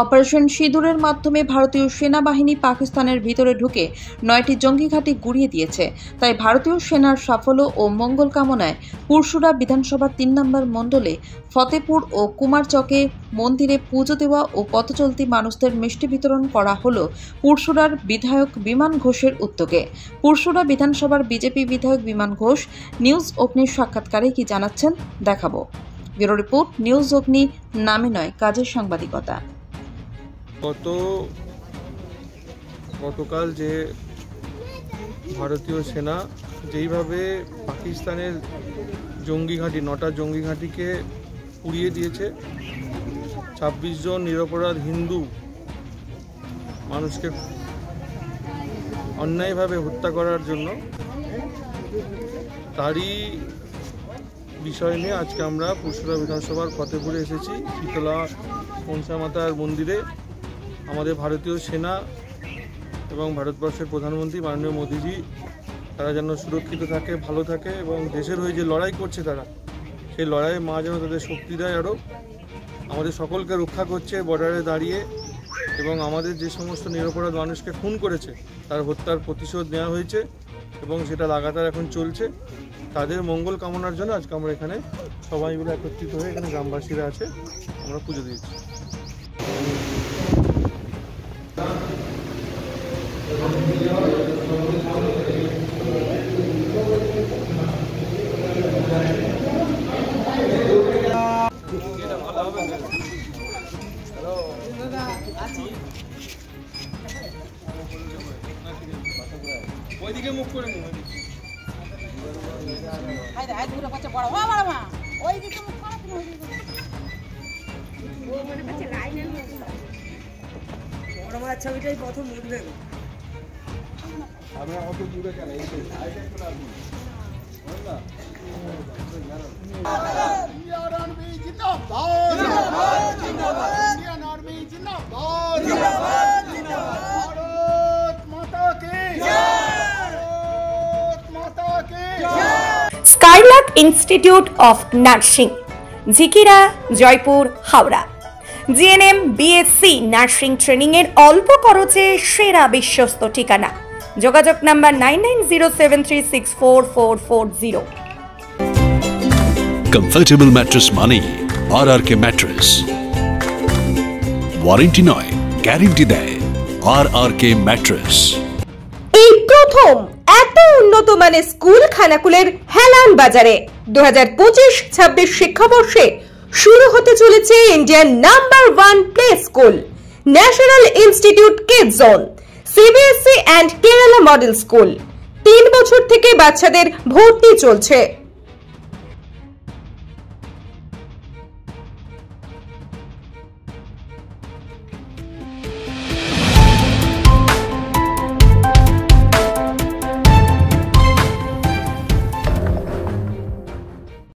Operation সিঁদুরের মাধ্যমে ভারতীয় সেনাবাহিনী পাকিস্তানের ভিতরে ঢুকে 9টি জঙ্গি ঘাঁটি গুঁড়িয়ে দিয়েছে। তাই ভারতীয় সেনার সাফল্য ও মঙ্গল কামনায় পুরসুরা বিধানসভার 3 নম্বর মণ্ডলে ফতেপুর ও কুমারচকে মন্দিরে পুজো দেওয়া ও পথচলতি মানুষদের মিষ্টি বিতরণ করা হলো পুরসুরার বিধায়ক বিমান ঘোষের উদ্যোগে। পুরসুরা বিধানসভার বিজেপি বিধায়ক বিমান ঘোষ নিউজ অগ্নির সাক্ষাৎকারে কি জানাচ্ছেন দেখাবো। ব্যুরো রিপোর্ট, নিউজ অগ্নি, নামে নয় কাজের সাংবাদিকতা। গতকাল যে ভারতীয় সেনা যেইভাবে পাকিস্তানের জঙ্গি ঘাঁটি 9টা জঙ্গি ঘাঁটিকে উড়িয়ে দিয়েছে, 26 জন নিরপরাধ হিন্দু মানুষকে অন্যায়ভাবে হত্যা করার জন্য, তারই বিষয় নিয়ে আজকে আমরা পুরসুরা বিধানসভার ফতেপুরে এসেছি। শীতলা মনসা মাতার মন্দিরে আমাদের ভারতীয় সেনা এবং ভারতবর্ষের প্রধানমন্ত্রী মাননীয় মোদীজি তারা যেন সুরক্ষিত থাকে, ভালো থাকে এবং দেশের হয়ে যে লড়াই করছে তারা, সেই লড়াইয়ে মা যেন তাদের শক্তি দেয়, আরও আমাদের সকলকে রক্ষা করছে বর্ডারে দাঁড়িয়ে, এবং আমাদের যে সমস্ত নিরপরাধ মানুষকে খুন করেছে তার হত্যার প্রতিশোধ নেওয়া হয়েছে এবং সেটা লাগাতার এখন চলছে। তাদের মঙ্গল কামনার জন্য আজকে আমরা এখানে সবাই মিলে একত্রিত হয়ে এখানে গ্রামবাসীরা আছে, আমরা পুজো দিয়েছি। ওইদিকে মুখ করে ছবিটাই প্রথম উঠবে। আমরা অত দূরে কেন Skylark institute of nursing, Jhikira, Jaipur, Howrah. GNM, BSc nursing training এর অল্প খরচে সেরা বিশ্বস্ত ঠিকানা। যোগাযোগ নাম্বার 9907364440। কমফর্টেবল ম্যাট্রেস মানে RRK ম্যাট্রেস। ওয়ারেন্টি নয়, গ্যারান্টি দেয় RRK ম্যাট্রেস। এই প্রথম এত উন্নত মানের স্কুল খানাকুলের হেলান বাজারে 2025-26 শিক্ষাবর্ষে শুরু হতে চলেছে Indian number 1 play school, national institute kids zone, CBSE and Kerala model school. 3 বছর থেকে বাচ্চাদের ভর্তি চলছে।